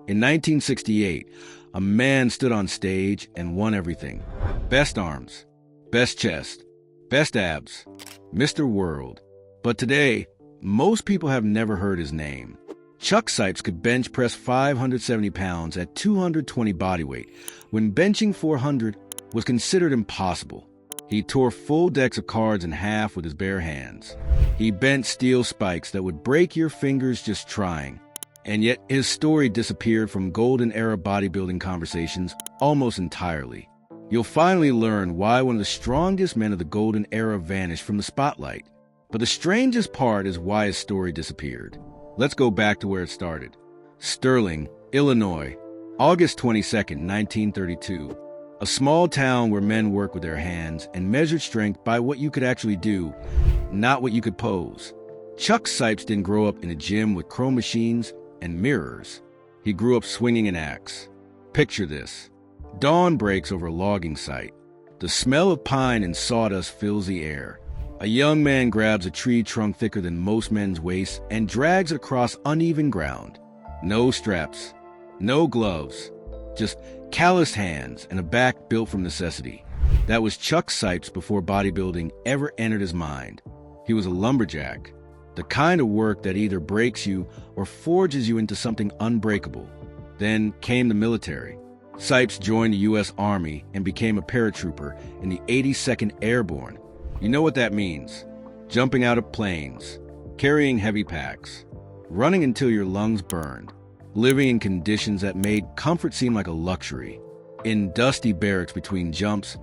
In 1968, a man stood on stage and won everything. Best arms, best chest, best abs, Mr. World. But today, most people have never heard his name. Chuck Sipes could bench press 570 pounds at 220 bodyweight, when benching 400 was considered impossible. He tore full decks of cards in half with his bare hands. He bent steel spikes that would break your fingers just trying. And yet his story disappeared from golden era bodybuilding conversations almost entirely. You'll finally learn why one of the strongest men of the golden era vanished from the spotlight. But the strangest part is why his story disappeared. Let's go back to where it started. Sterling, Illinois, August 22nd, 1932. A small town where men work with their hands and measured strength by what you could actually do, not what you could pose. Chuck Sipes didn't grow up in a gym with chrome machines and mirrors. He grew up swinging an axe. Picture this. Dawn breaks over a logging site. The smell of pine and sawdust fills the air. A young man grabs a tree trunk thicker than most men's waists and drags it across uneven ground. No straps, no gloves, just calloused hands and a back built from necessity. That was Chuck Sipes before bodybuilding ever entered his mind. He was a lumberjack, the kind of work that either breaks you or forges you into something unbreakable. Then came the military. Sipes joined the U.S. Army and became a paratrooper in the 82nd Airborne. You know what that means. Jumping out of planes, carrying heavy packs, running until your lungs burned, living in conditions that made comfort seem like a luxury. In dusty barracks between jumps,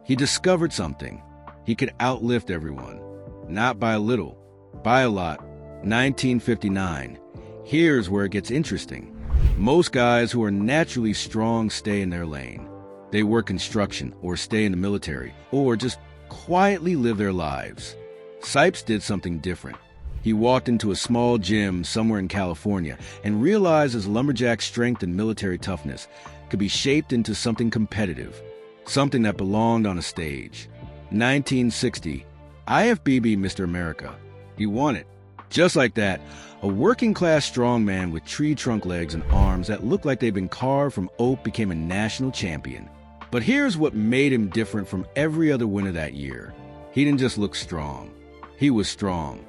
he discovered something. He could outlift everyone. Not by a little, by a lot. 1959. Here's where it gets interesting. Most guys who are naturally strong stay in their lane. They work construction or stay in the military or just quietly live their lives. Sipes did something different. He walked into a small gym somewhere in California and realized his lumberjack strength and military toughness could be shaped into something competitive, something that belonged on a stage. 1960, IFBB Mr. America. He won it. Just like that, a working-class strongman with tree trunk legs and arms that looked like they'd been carved from oak became a national champion. But here's what made him different from every other winner that year. He didn't just look strong. He was strong.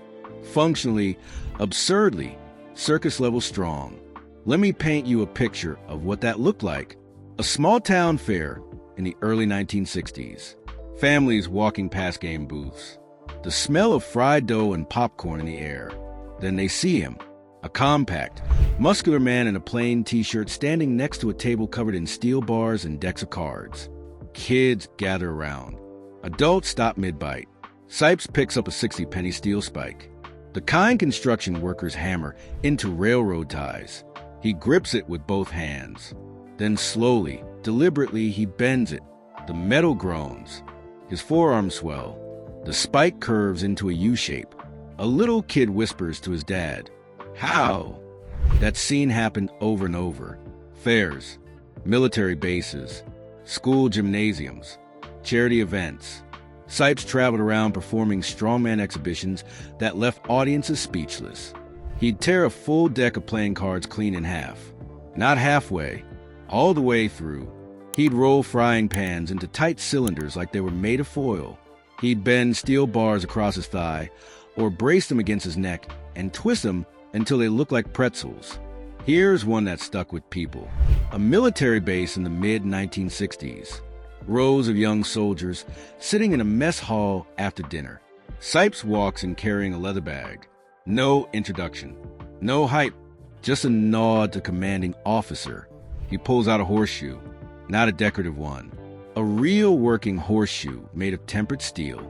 Functionally, absurdly, circus-level strong. Let me paint you a picture of what that looked like. A small-town fair in the early 1960s. Families walking past game booths. The smell of fried dough and popcorn in the air. Then they see him, a compact, muscular man in a plain t-shirt standing next to a table covered in steel bars and decks of cards. Kids gather around. Adults stop mid-bite. Sipes picks up a 60-penny steel spike, the kind construction workers hammer into railroad ties. He grips it with both hands. Then slowly, deliberately, he bends it. The metal groans. His forearms swell. The spike curves into a U-shape. A little kid whispers to his dad, "How?" That scene happened over and over. Fairs, military bases, school gymnasiums, charity events. Sipes traveled around performing strongman exhibitions that left audiences speechless. He'd tear a full deck of playing cards clean in half. Not halfway, all the way through. He'd roll frying pans into tight cylinders like they were made of foil. He'd bend steel bars across his thigh, or brace them against his neck and twist them until they looked like pretzels. Here's one that stuck with people. A military base in the mid-1960s. Rows of young soldiers sitting in a mess hall after dinner. Sipes walks in carrying a leather bag. No introduction. No hype. Just a nod to commanding officer. He pulls out a horseshoe. Not a decorative one. A real working horseshoe made of tempered steel.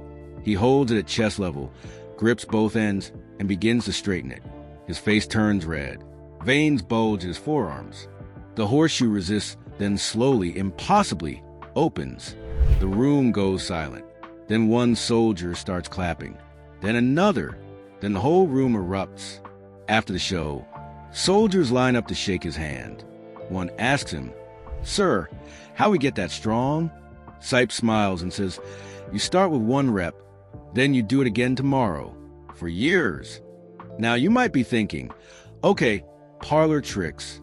He holds it at chest level, grips both ends, and begins to straighten it. His face turns red. Veins bulge his forearms. The horseshoe resists, then slowly, impossibly, opens. The room goes silent. Then one soldier starts clapping. Then another. Then the whole room erupts. After the show, soldiers line up to shake his hand. One asks him, "Sir, how we get that strong?" Sipes smiles and says, "You start with 1 rep, then you do it again tomorrow, for years." Now you might be thinking, okay, parlor tricks,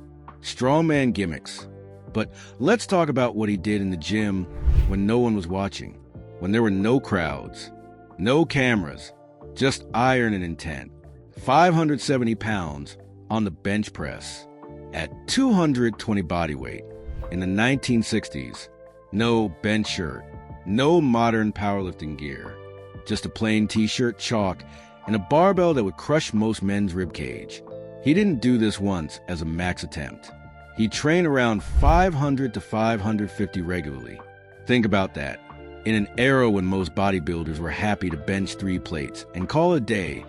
strongman gimmicks. But let's talk about what he did in the gym when no one was watching, when there were no crowds, no cameras, just iron and intent. 570 pounds on the bench press at 220 bodyweight in the 1960s. No bench shirt, no modern powerlifting gear, just a plain t-shirt, chalk, and a barbell that would crush most men's ribcage. He didn't do this once as a max attempt. He trained around 500 to 550 regularly. Think about that. In an era when most bodybuilders were happy to bench 3 plates and call it a day,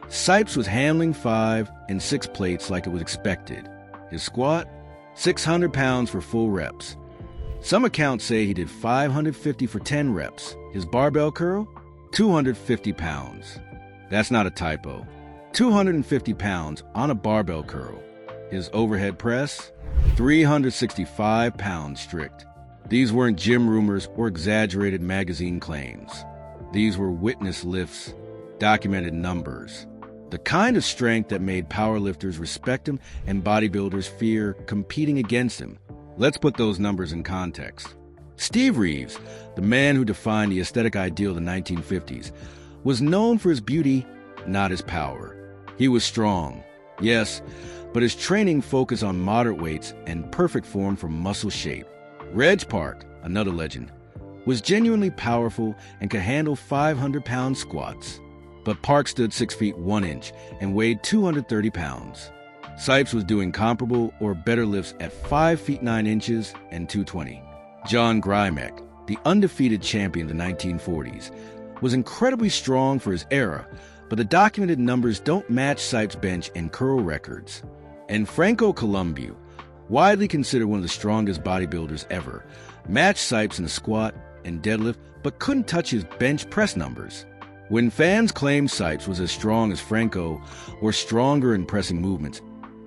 Sipes was handling 5 and 6 plates like it was expected. His squat, 600 pounds for full reps. Some accounts say he did 550 for 10 reps. His barbell curl, 250 pounds. That's not a typo. 250 pounds on a barbell curl. His overhead press, 365 pounds strict. These weren't gym rumors or exaggerated magazine claims. These were witness lifts, documented numbers. The kind of strength that made powerlifters respect him and bodybuilders fear competing against him. Let's put those numbers in context. Steve Reeves, the man who defined the aesthetic ideal of the 1950s, was known for his beauty, not his power. He was strong, yes, but his training focused on moderate weights and perfect form for muscle shape. Reg Park, another legend, was genuinely powerful and could handle 500-pound squats. But Park stood 6 feet 1 inch and weighed 230 pounds. Sipes was doing comparable or better lifts at 5 feet 9 inches and 220. John Grymek, the undefeated champion of the 1940s, was incredibly strong for his era, but the documented numbers don't match Sipes' bench and curl records. And Franco Columbu, widely considered one of the strongest bodybuilders ever, matched Sipes in the squat and deadlift, but couldn't touch his bench press numbers. When fans claim Sipes was as strong as Franco or stronger in pressing movements,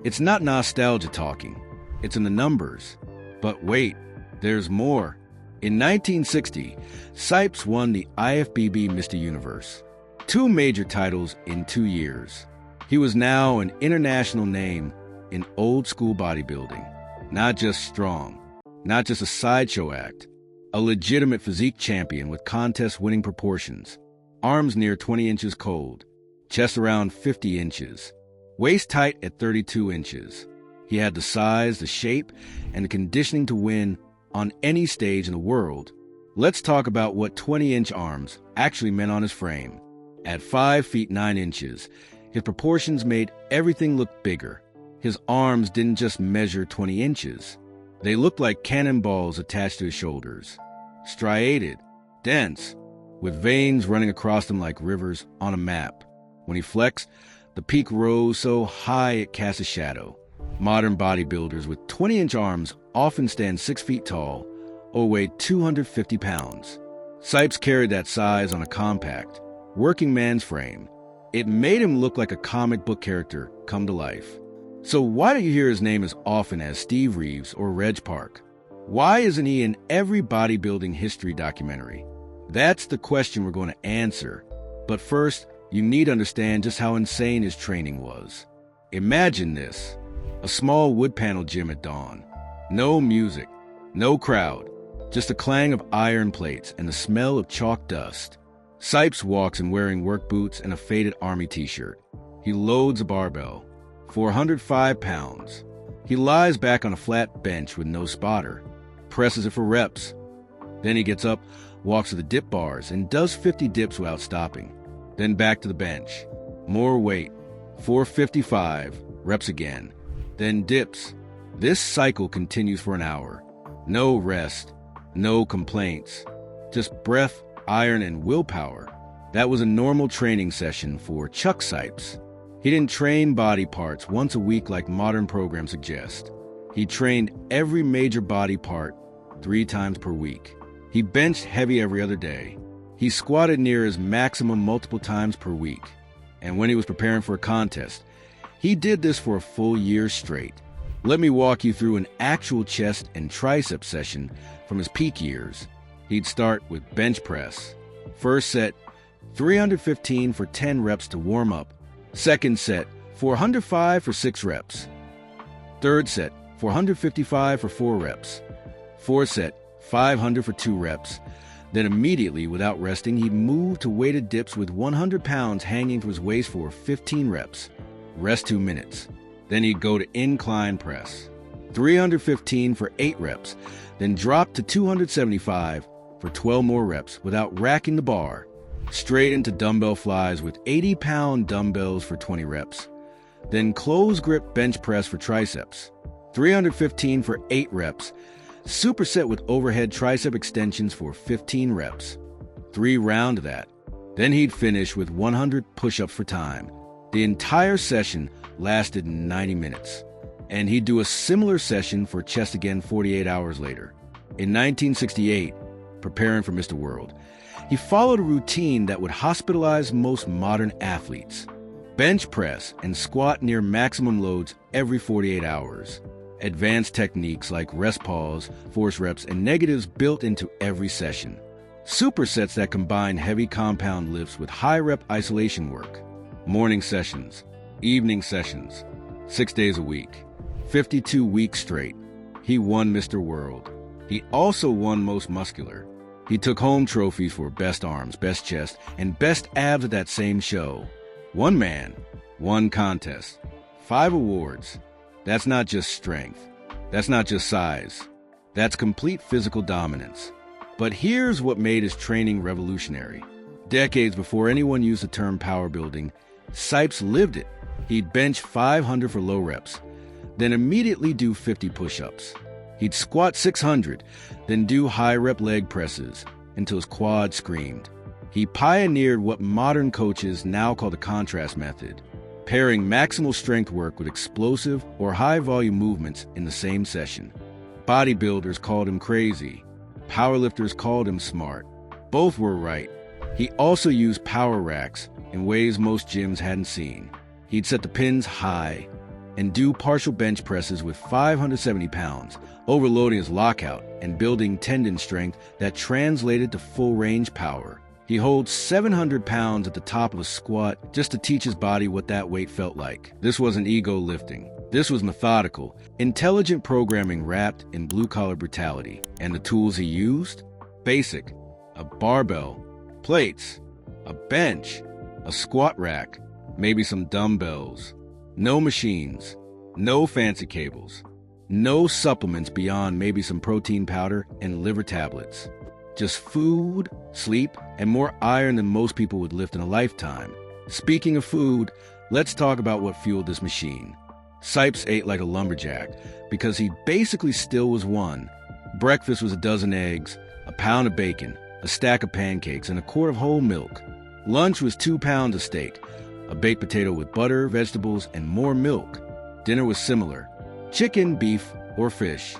it's not nostalgia talking, it's in the numbers. But wait, there's more. In 1960, Sipes won the IFBB Mr. Universe, 2 major titles in 2 years. He was now an international name in old-school bodybuilding. Not just strong, not just a sideshow act, a legitimate physique champion with contest-winning proportions. Arms near 20 inches cold, chest around 50 inches, waist tight at 32 inches. He had the size, the shape, and the conditioning to win on any stage in the world. Let's talk about what 20-inch arms actually meant on his frame. At 5 feet 9 inches, his proportions made everything look bigger. His arms didn't just measure 20 inches. They looked like cannonballs attached to his shoulders. Striated, dense, with veins running across them like rivers on a map. When he flexed, the peak rose so high it cast a shadow. Modern bodybuilders with 20-inch arms often stand 6 feet tall or weigh 250 pounds. Sipes carried that size on a compact, working man's frame. It made him look like a comic book character come to life. So why do you hear his name as often as Steve Reeves or Reg Park? Why isn't he in every bodybuilding history documentary? That's the question we're going to answer. But first, you need to understand just how insane his training was. Imagine this: a small wood panel gym at dawn. No music, no crowd, just the clang of iron plates and the smell of chalk dust. Sipes walks in wearing work boots and a faded army t-shirt. He loads a barbell, 405 pounds. He lies back on a flat bench with no spotter, presses it for reps. Then he gets up, walks to the dip bars, and does 50 dips without stopping. Then back to the bench. More weight, 455, reps again. Then dips. This cycle continues for an hour. No rest, no complaints, just breath, iron, and willpower. That was a normal training session for Chuck Sipes. He didn't train body parts once a week like modern programs suggest. He trained every major body part 3 times per week. He benched heavy every other day. He squatted near his maximum multiple times per week. And when he was preparing for a contest, he did this for a full year straight. Let me walk you through an actual chest and tricep session from his peak years. He'd start with bench press. First set, 315 for 10 reps to warm up. Second set, 405 for 6 reps. Third set, 455 for 4 reps. 4 set, 500 for 2 reps. Then immediately, without resting, he'd move to weighted dips with 100 pounds hanging from his waist for 15 reps. Rest 2 minutes. Then he'd go to incline press. 315 for 8 reps. Then drop to 275 for 12 more reps without racking the bar. Straight into dumbbell flies with 80-pound dumbbells for 20 reps. Then close grip bench press for triceps. 315 for 8 reps. Superset with overhead tricep extensions for 15 reps. 3 round that. Then he'd finish with 100 push-ups for time. The entire session lasted 90 minutes. And he'd do a similar session for chest again 48 hours later. In 1968, preparing for Mr. World, he followed a routine that would hospitalize most modern athletes. Bench press and squat near maximum loads every 48 hours. Advanced techniques like rest pause, force reps, and negatives built into every session. Supersets that combine heavy compound lifts with high-rep isolation work. Morning sessions, evening sessions, 6 days a week, 52 weeks straight. He won Mr. World. He also won Most Muscular. He took home trophies for best arms, best chest, and best abs at that same show. One man, one contest, 5 awards. That's not just strength. That's not just size. That's complete physical dominance. But here's what made his training revolutionary. Decades before anyone used the term power building, Sipes lived it. He'd bench 500 for low reps, then immediately do 50 push-ups. He'd squat 600, then do high-rep leg presses until his quad screamed. He pioneered what modern coaches now call the contrast method, pairing maximal strength work with explosive or high-volume movements in the same session. Bodybuilders called him crazy. Powerlifters called him smart. Both were right. He also used power racks in ways most gyms hadn't seen. He'd set the pins high and do partial bench presses with 570 pounds, overloading his lockout and building tendon strength that translated to full-range power. He holds 700 pounds at the top of a squat just to teach his body what that weight felt like. This wasn't ego lifting. This was methodical, intelligent programming wrapped in blue-collar brutality. And the tools he used? Basic. A barbell, plates, a bench, a squat rack, maybe some dumbbells. No machines, no fancy cables, no supplements beyond maybe some protein powder and liver tablets. Just food, sleep, and more iron than most people would lift in a lifetime. Speaking of food, let's talk about what fueled this machine. Sipes ate like a lumberjack because he basically still was one. Breakfast was a dozen eggs, a pound of bacon, a stack of pancakes, and a quart of whole milk. Lunch was 2 pounds of steak, a baked potato with butter, vegetables, and more milk. Dinner was similar. Chicken, beef, or fish.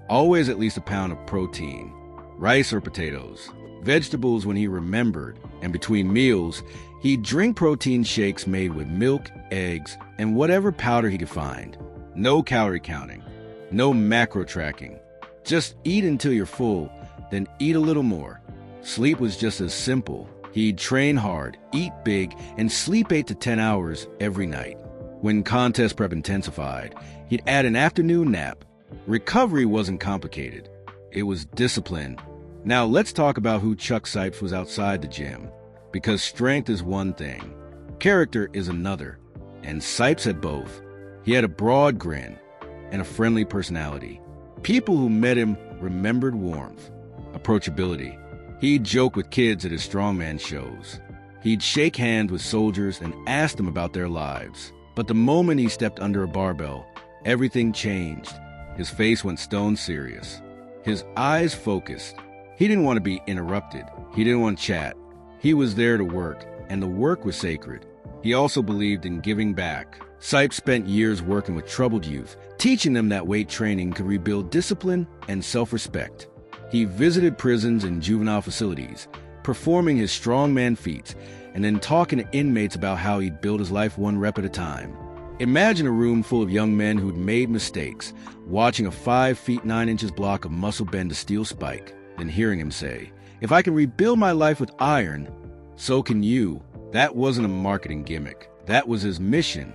Always at least a pound of protein. Rice or potatoes. Vegetables when he remembered. And between meals, he'd drink protein shakes made with milk, eggs, and whatever powder he could find. No calorie counting. No macro tracking. Just eat until you're full, then eat a little more. Sleep was just as simple. He'd train hard, eat big, and sleep 8 to 10 hours every night. When contest prep intensified, he'd add an afternoon nap. Recovery wasn't complicated. It was discipline. Now let's talk about who Chuck Sipes was outside the gym. Because strength is one thing. Character is another. And Sipes had both. He had a broad grin and a friendly personality. People who met him remembered warmth, approachability. He'd joke with kids at his strongman shows. He'd shake hands with soldiers and ask them about their lives. But the moment he stepped under a barbell, everything changed. His face went stone serious. His eyes focused. He didn't want to be interrupted. He didn't want to chat. He was there to work, and the work was sacred. He also believed in giving back. Sipes spent years working with troubled youth, teaching them that weight training could rebuild discipline and self-respect. He visited prisons and juvenile facilities, performing his strongman feats, and then talking to inmates about how he'd build his life one rep at a time. Imagine a room full of young men who'd made mistakes, watching a 5 feet 9 inches block of muscle bend a steel spike, then hearing him say, "If I can rebuild my life with iron, so can you." That wasn't a marketing gimmick. That was his mission.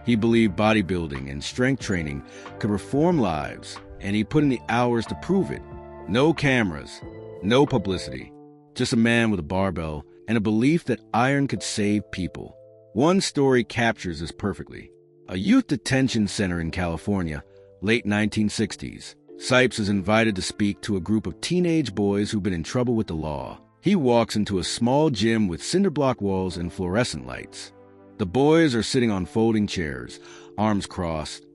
He believed bodybuilding and strength training could reform lives, and he put in the hours to prove it. No cameras, no publicity, just a man with a barbell and a belief that iron could save people. One story captures this perfectly. A youth detention center in California, late 1960s. Sipes is invited to speak to a group of teenage boys who've been in trouble with the law. He walks into a small gym with cinder block walls and fluorescent lights. The boys are sitting on folding chairs, arms crossed,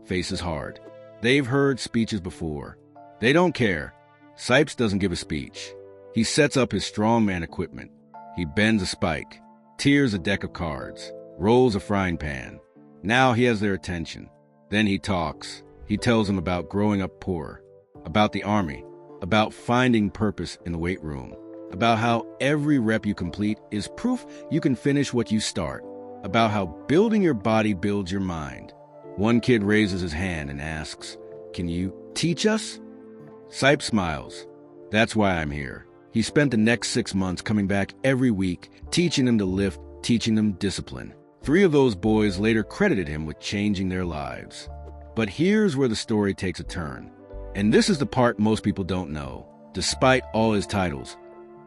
faces hard. They've heard speeches before. They don't care. Sipes doesn't give a speech. He sets up his strongman equipment. He bends a spike, tears a deck of cards, rolls a frying pan. Now he has their attention. Then he talks. He tells them about growing up poor, about the army, about finding purpose in the weight room, about how every rep you complete is proof you can finish what you start, about how building your body builds your mind. One kid raises his hand and asks, "Can you teach us?" Sipes smiles. "That's why I'm here." He spent the next 6 months coming back every week, teaching them to lift, teaching them discipline. 3 of those boys later credited him with changing their lives. But here's where the story takes a turn. And this is the part most people don't know. Despite all his titles,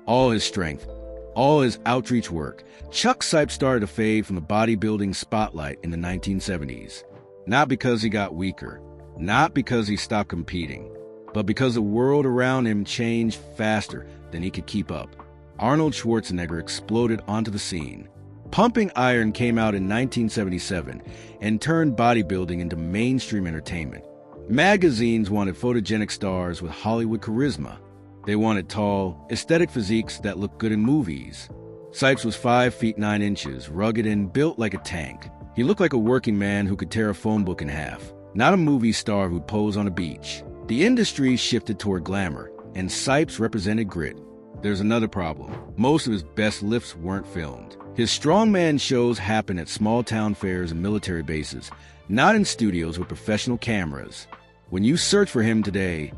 all his strength, all his outreach work, Chuck Sipes started to fade from the bodybuilding spotlight in the 1970s. Not because he got weaker, not because he stopped competing, but because the world around him changed faster than he could keep up. Arnold Schwarzenegger exploded onto the scene. Pumping Iron came out in 1977 and turned bodybuilding into mainstream entertainment. Magazines wanted photogenic stars with Hollywood charisma. They wanted tall, aesthetic physiques that looked good in movies. Sipes was 5 feet 9 inches, rugged and built like a tank. He looked like a working man who could tear a phone book in half, not a movie star who'd pose on a beach. The industry shifted toward glamour, and Sipes represented grit. There's another problem. Most of his best lifts weren't filmed. His strongman shows happen at small-town fairs and military bases, not in studios with professional cameras. When you search for him today,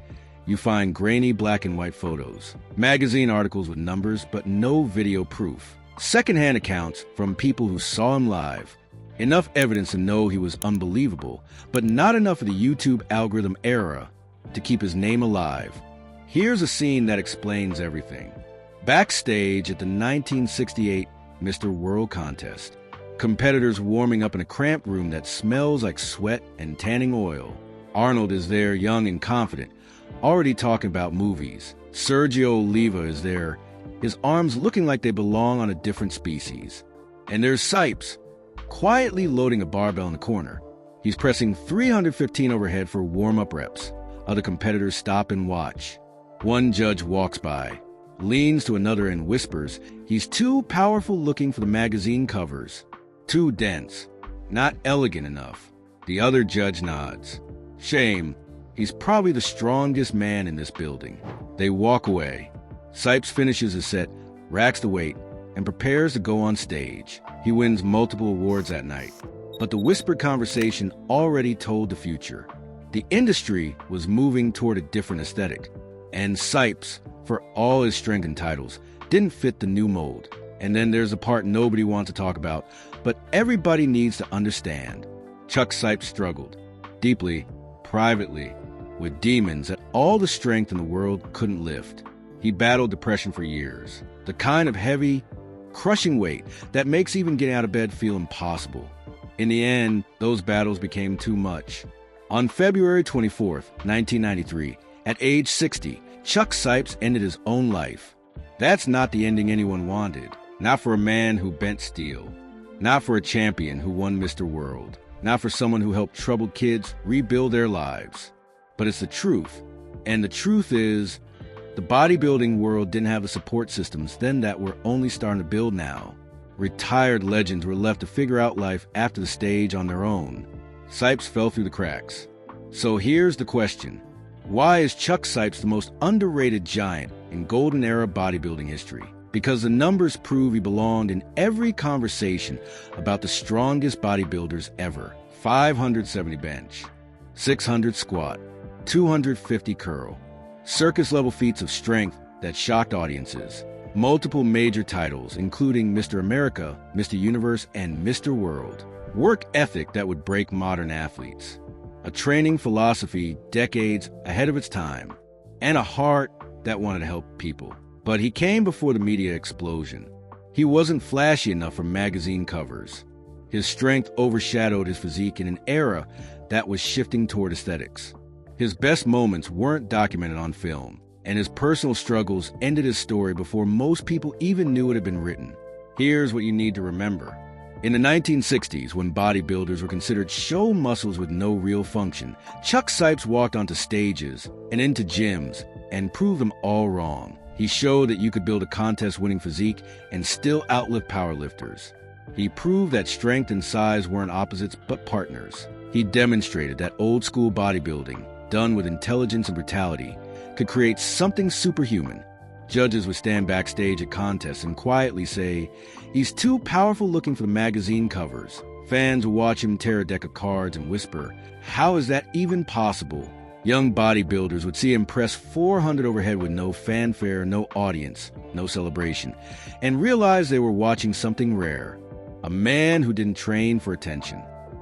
you find grainy black and white photos, magazine articles with numbers, but no video proof. Secondhand accounts from people who saw him live. Enough evidence to know he was unbelievable, but not enough of the YouTube algorithm era to keep his name alive. Here's a scene that explains everything. Backstage at the 1968 Mr. World contest. Competitors warming up in a cramped room that smells like sweat and tanning oil. Arnold is there, young and confident, already talking about movies. Sergio Oliva is there, his arms looking like they belong on a different species. And there's Sipes, quietly loading a barbell in the corner. He's pressing 315 overhead for warm-up reps. Other competitors stop and watch. One judge walks by, leans to another and whispers, "He's too powerful looking for the magazine covers. Too dense. Not elegant enough." The other judge nods. "Shame. He's probably the strongest man in this building." They walk away. Sipes finishes his set, racks the weight, and prepares to go on stage. He wins multiple awards that night. But the whispered conversation already told the future. The industry was moving toward a different aesthetic. And Sipes, for all his strength and titles, didn't fit the new mold. And then there's a part nobody wants to talk about, but everybody needs to understand. Chuck Sipes struggled, deeply, privately, with demons that all the strength in the world couldn't lift. He battled depression for years, the kind of heavy, crushing weight that makes even getting out of bed feel impossible. In the end, those battles became too much. On February 24th, 1993, at age 60, Chuck Sipes ended his own life. That's not the ending anyone wanted. Not for a man who bent steel. Not for a champion who won Mr. World. Not for someone who helped troubled kids rebuild their lives. But it's the truth. And the truth is, the bodybuilding world didn't have the support systems then that we're only starting to build now. Retired legends were left to figure out life after the stage on their own. Sipes fell through the cracks. So here's the question. Why is Chuck Sipes the most underrated giant in golden era bodybuilding history? Because the numbers prove he belonged in every conversation about the strongest bodybuilders ever. 570 bench, 600 squat, 250 curl, circus-level feats of strength that shocked audiences, multiple major titles including Mr. America, Mr. Universe, and Mr. World. work ethic that would break modern athletes, a training philosophy decades ahead of its time, and a heart that wanted to help people. But he came before the media explosion. He wasn't flashy enough for magazine covers. His strength overshadowed his physique in an era that was shifting toward aesthetics. His best moments weren't documented on film, and his personal struggles ended his story before most people even knew it had been written. Here's what you need to remember. In the 1960s, when bodybuilders were considered show muscles with no real function, Chuck Sipes walked onto stages and into gyms and proved them all wrong. He showed that you could build a contest-winning physique and still outlift powerlifters. He proved that strength and size weren't opposites but partners. He demonstrated that old-school bodybuilding, done with intelligence and brutality, could create something superhuman. Judges would stand backstage at contests and quietly say, "He's too powerful looking for the magazine covers." Fans would watch him tear a deck of cards and whisper, "How is that even possible?" Young bodybuilders would see him press 400 overhead with no fanfare, no audience, no celebration, and realize they were watching something rare. A man who didn't train for attention.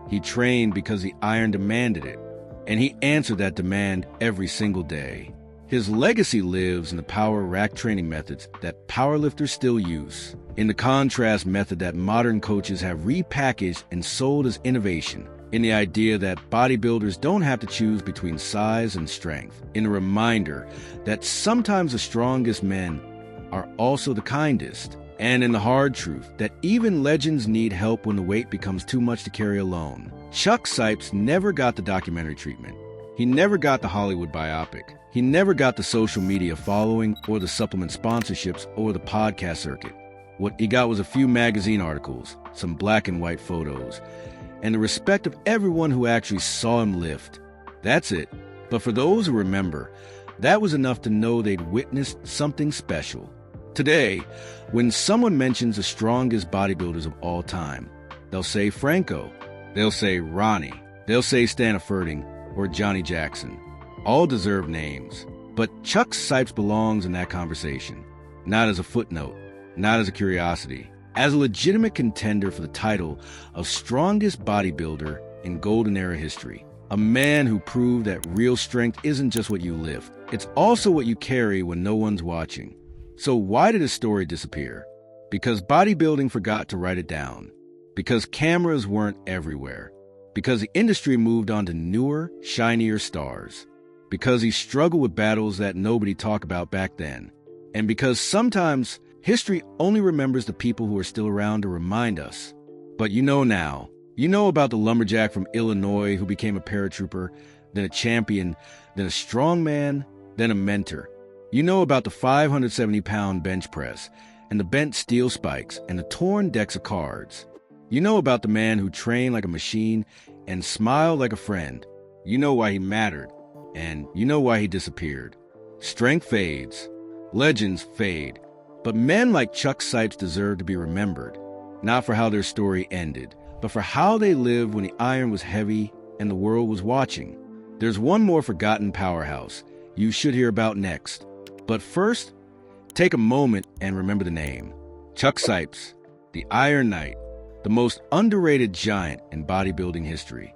He trained because the iron demanded it, and he answered that demand every single day. His legacy lives in the power rack training methods that powerlifters still use, in the contrast method that modern coaches have repackaged and sold as innovation, in the idea that bodybuilders don't have to choose between size and strength, in a reminder that sometimes the strongest men are also the kindest, and in the hard truth that even legends need help when the weight becomes too much to carry alone. Chuck Sipes never got the documentary treatment. He never got the Hollywood biopic. He never got the social media following or the supplement sponsorships or the podcast circuit. What he got was a few magazine articles, some black and white photos, and the respect of everyone who actually saw him lift. That's it. But for those who remember, that was enough to know they'd witnessed something special. Today, when someone mentions the strongest bodybuilders of all time, they'll say Franco, they'll say Ronnie, they'll say Staniferding, or Johnny Jackson. All deserve names, but Chuck Sipes belongs in that conversation, not as a footnote, not as a curiosity, as a legitimate contender for the title of strongest bodybuilder in golden era history. A man who proved that real strength isn't just what you lift, it's also what you carry when no one's watching. So why did his story disappear? Because bodybuilding forgot to write it down. Because cameras weren't everywhere. Because the industry moved on to newer, shinier stars. Because he struggled with battles that nobody talked about back then. And because sometimes history only remembers the people who are still around to remind us. But you know now. You know about the lumberjack from Illinois who became a paratrooper, then a champion, then a strongman, then a mentor. You know about the 570-pound bench press, and the bent steel spikes, and the torn decks of cards. You know about the man who trained like a machine and smiled like a friend. You know why he mattered, and you know why he disappeared. Strength fades, legends fade, but men like Chuck Sipes deserve to be remembered, not for how their story ended, but for how they lived when the iron was heavy and the world was watching. There's one more forgotten powerhouse you should hear about next. But first, take a moment and remember the name. Chuck Sipes, the Iron Knight, the most underrated giant in bodybuilding history.